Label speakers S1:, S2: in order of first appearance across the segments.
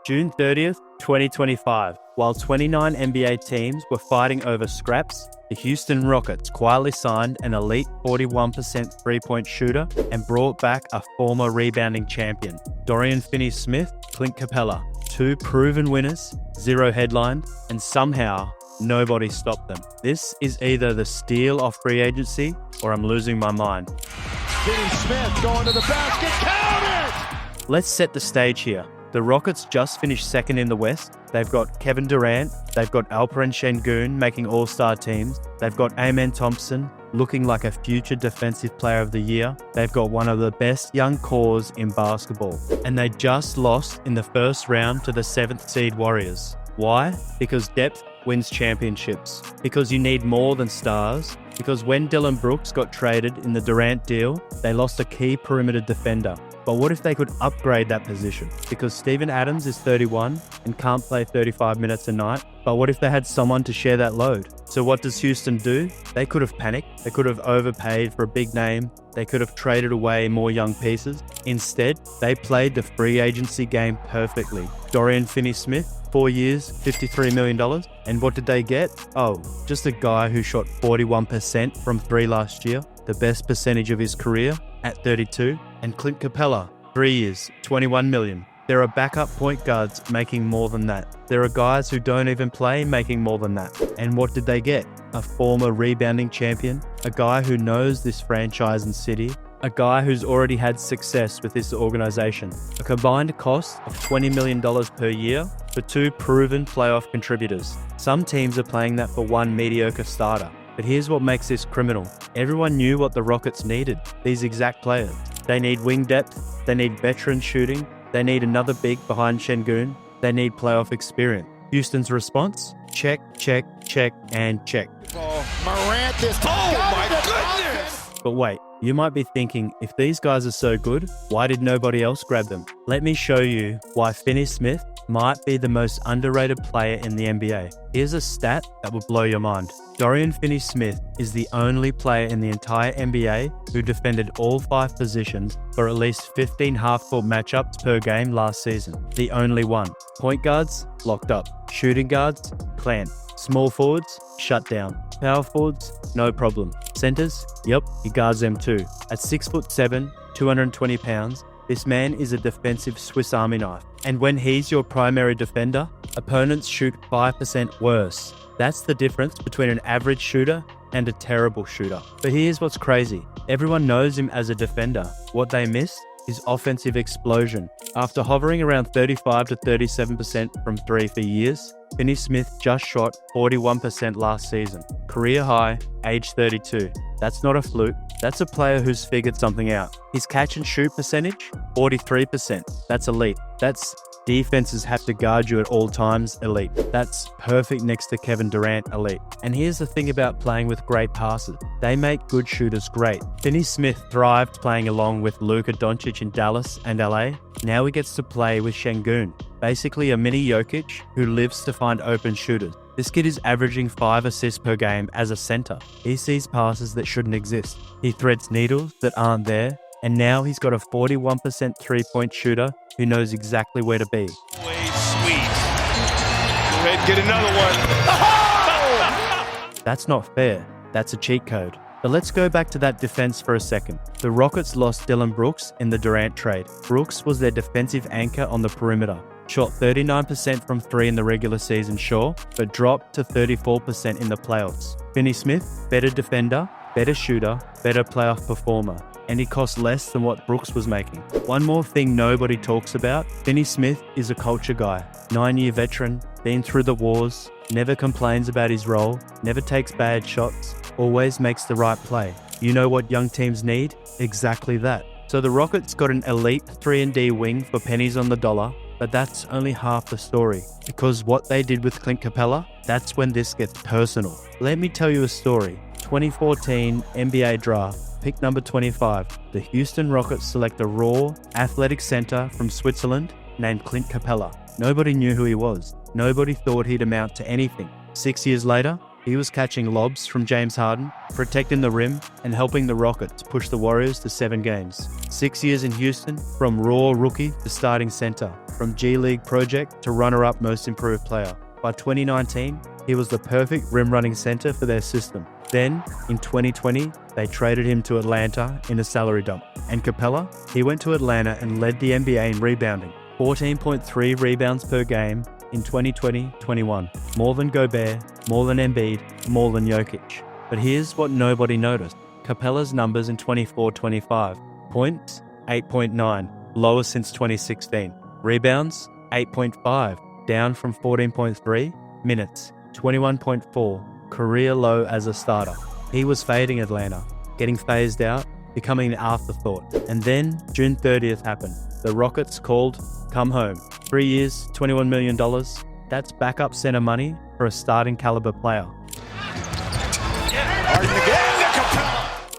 S1: June 30th, 2025. While 29 NBA teams were fighting over scraps, the Houston Rockets quietly signed an elite 41% three-point shooter and brought back a former rebounding champion, Dorian Finney-Smith, Clint Capela. Two proven winners, zero headline, and somehow nobody stopped them. This is either the steal off free agency or I'm losing my mind.
S2: Finney-Smith going to the basket, count it!
S1: Let's set the stage here. The Rockets just finished second in the West. They've got Kevin Durant, they've got Alperen Şengün making all-star teams, they've got Amen Thompson looking like a future defensive player of the year, they've got one of the best young cores in basketball, and they just lost in the first round to the 7th seed Warriors. Why? Because depth wins championships. Because you need more than stars. Because when Dillon Brooks got traded in the Durant deal, they lost a key perimeter defender. But what if they could upgrade that position? Because Steven Adams is 31 and can't play 35 minutes a night. But what if they had someone to share that load? So what does Houston do? They could have panicked. They could have overpaid for a big name. They could have traded away more young pieces. Instead, they played the free agency game perfectly. Dorian Finney-Smith, 4 years, $53 million. And what did they get? Oh, just a guy who shot 41% from three last year, the best percentage of his career at 32. And Clint Capela, 3 years, $21 million. There are backup point guards making more than that. There are guys who don't even play making more than that. And what did they get? A former rebounding champion, a guy who knows this franchise and city, a guy who's already had success with this organization. A combined cost of $20 million per year for two proven playoff contributors. Some teams are playing that for one mediocre starter. But here's what makes this criminal. Everyone knew what the Rockets needed, these exact players. They need wing depth, they need veteran shooting, they need another big behind Şengün, they need playoff experience. Houston's response? Check, check, check, and check.
S2: Morant this time. Oh my goodness!
S1: But wait, you might be thinking, if these guys are so good, why did nobody else grab them? Let me show you why Finney-Smith might be the most underrated player in the NBA. Here's a stat that will blow your mind. Dorian Finney-Smith is the only player in the entire NBA who defended all 5 positions for at least 15 half-court matchups per game last season. The only one. Point guards, locked up. Shooting guards, clamped. Small forwards, shut down. Power forwards, no problem. Centers, yep, he guards them too. At 6'7", 220 pounds, this man is a defensive Swiss Army knife. And when he's your primary defender, opponents shoot 5% worse. That's the difference between an average shooter and a terrible shooter. But here's what's crazy. Everyone knows him as a defender. What they miss is offensive explosion. After hovering around 35 to 37% from three for years, Finney-Smith just shot 41% last season. Career high, age 32. That's not a fluke. That's a player who's figured something out. His catch and shoot percentage, 43%. That's elite. That's defenses have to guard you at all times, elite. That's perfect next to Kevin Durant, elite. And here's the thing about playing with great passes. They make good shooters great. Finney-Smith thrived playing along with Luka Doncic in Dallas and LA. Now he gets to play with Şengün, basically a mini Jokic who lives to find open shooters. This kid is averaging 5 assists per game as a center. He sees passes that shouldn't exist. He threads needles that aren't there. And now he's got a 41% three-point shooter who knows exactly where to be.
S2: Sweet. Go ahead, get another one.
S1: That's not fair. That's a cheat code. But let's go back to that defense for a second. The Rockets lost Dillon Brooks in the Durant trade. Brooks was their defensive anchor on the perimeter. Shot 39% from three in the regular season, sure, but dropped to 34% in the playoffs. Finney-Smith, better defender, better shooter, better playoff performer. And he cost less than what Brooks was making. One more thing nobody talks about, Finney-Smith is a culture guy. 9-year veteran, been through the wars, never complains about his role, never takes bad shots, always makes the right play. You know what young teams need? Exactly that. So the Rockets got an elite 3-and-D wing for pennies on the dollar, but that's only half the story. Because what they did with Clint Capela, that's when this gets personal. Let me tell you a story. 2014 NBA draft. Pick number 25, the Houston Rockets select a raw, athletic center from Switzerland named Clint Capela. Nobody knew who he was. Nobody thought he'd amount to anything. 6 years later, he was catching lobs from James Harden, protecting the rim, and helping the Rockets push the Warriors to 7 games. 6 years in Houston, from raw rookie to starting center. from G League project to runner-up most improved player. By 2019, he was the perfect rim-running center for their system. Then, in 2020, they traded him to Atlanta in a salary dump. And Capela, he went to Atlanta and led the NBA in rebounding. 14.3 rebounds per game in 2020-21. More than Gobert, more than Embiid, more than Jokic. But here's what nobody noticed. Capela's numbers in 24-25. Points, 8.9, lowest since 2016. Rebounds, 8.5, down from 14.3. Minutes, 21.4, career low as a starter. He was fading Atlanta, getting phased out, becoming an afterthought. And then June 30th happened. The Rockets called, come home. 3 years, $21 million. That's backup center money for a starting caliber player.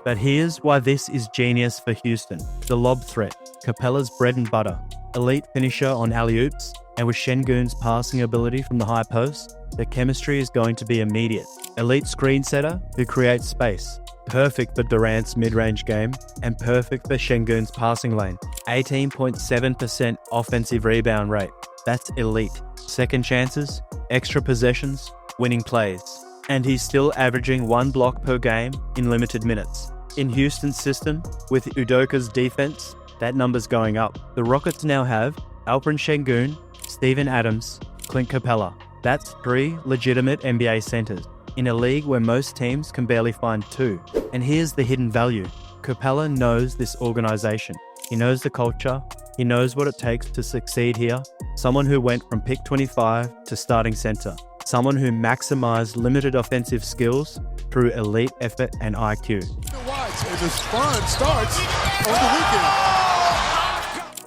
S1: But here's why this is genius for Houston. The lob threat, Capela's bread and butter. Elite finisher on alley-oops, and with Şengün's passing ability from the high post, the chemistry is going to be immediate. Elite screen setter who creates space. Perfect for Durant's mid-range game, and perfect for Şengün's passing lane. 18.7% offensive rebound rate. That's elite. Second chances, extra possessions, winning plays. And he's still averaging 1 block per game in limited minutes. In Houston's system, with Udoka's defense, that number's going up. The Rockets now have Alperen Şengün, Steven Adams, Clint Capela. That's 3 legitimate NBA centers in a league where most teams can barely find 2. And here's the hidden value. Capela knows this organization. He knows the culture. He knows what it takes to succeed here. Someone who went from pick 25 to starting center. Someone who maximized limited offensive skills through elite effort and IQ.
S2: And this fun starts on the weekend.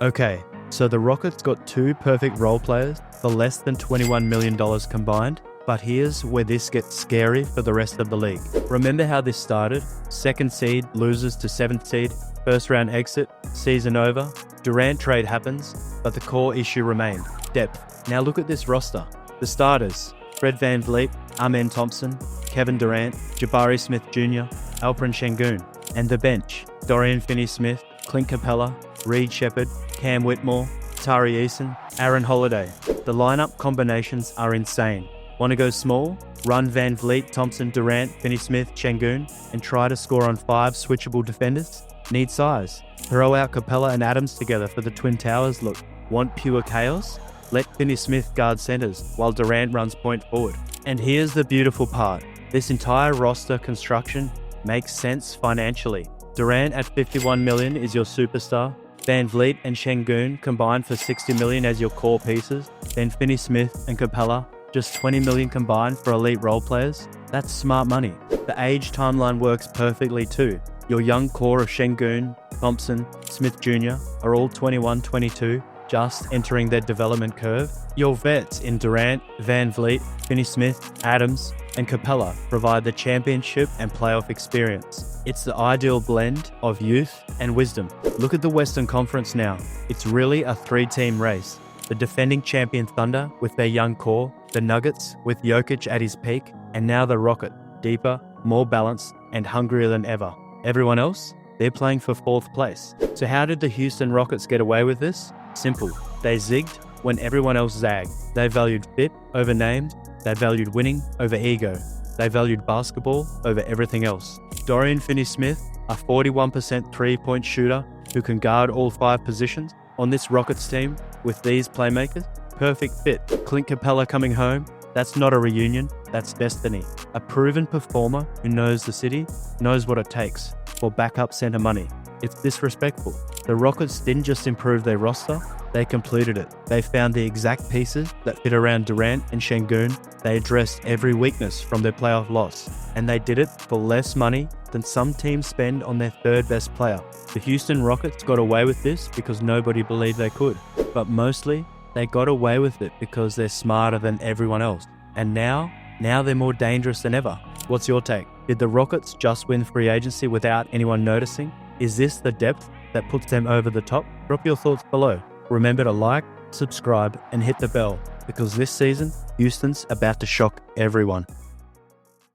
S1: Okay, so the Rockets got 2 perfect role players for less than $21 million combined, but here's where this gets scary for the rest of the league. Remember how this started? 2nd seed loses to 7th seed, first round exit, season over. Durant trade happens, but the core issue remained, depth. Now look at this roster. The starters, Fred VanVleet, Ime Thompson, Kevin Durant, Jabari Smith Jr., Alperen Şengün. And the bench, Dorian Finney-Smith, Clint Capela, Reed Shepherd, Cam Whitmore, Tari Eason, Aaron Holiday. The lineup combinations are insane. Want to go small? Run VanVleet, Thompson, Durant, Finney-Smith, Şengün, and try to score on 5 switchable defenders? Need size? Throw out Capela and Adams together for the Twin Towers look. Want pure chaos? Let Finney-Smith guard centers while Durant runs point forward. And here's the beautiful part. This entire roster construction makes sense financially. Durant at $51 million is your superstar. VanVleet and Şengün combined for $60 million as your core pieces. Then Finney-Smith and Capela, just $20 million combined for elite role players. That's smart money. The age timeline works perfectly too. Your young core of Şengün, Thompson, Smith Jr. are all 21, 22, just entering their development curve. Your vets in Durant, VanVleet, Finney-Smith, Adams, and Capela provide the championship and playoff experience. It's the ideal blend of youth and wisdom. Look at the Western Conference now. It's really a 3-team race. The defending champion Thunder with their young core, the Nuggets with Jokic at his peak, and now the Rocket, deeper, more balanced, and hungrier than ever. Everyone else? They're playing for 4th place. So how did the Houston Rockets get away with this? Simple. They zigged when everyone else zagged. They valued fit over named. They valued winning over ego. They valued basketball over everything else. Dorian Finney-Smith, a 41% three-point shooter who can guard all 5 positions on this Rockets team with these playmakers. Perfect fit. Clint Capela coming home. That's not a reunion. That's destiny. A proven performer who knows the city, knows what it takes for backup center money. It's disrespectful. The Rockets didn't just improve their roster, they completed it. They found the exact pieces that fit around Durant and Şengün. They addressed every weakness from their playoff loss. And they did it for less money than some teams spend on their 3rd best player. The Houston Rockets got away with this because nobody believed they could. But mostly, they got away with it because they're smarter than everyone else. And now they're more dangerous than ever. What's your take? Did the Rockets just win free agency without anyone noticing? Is this the depth that puts them over the top? Drop your thoughts below. Remember to like, subscribe, and hit the bell because this season, Houston's about to shock everyone.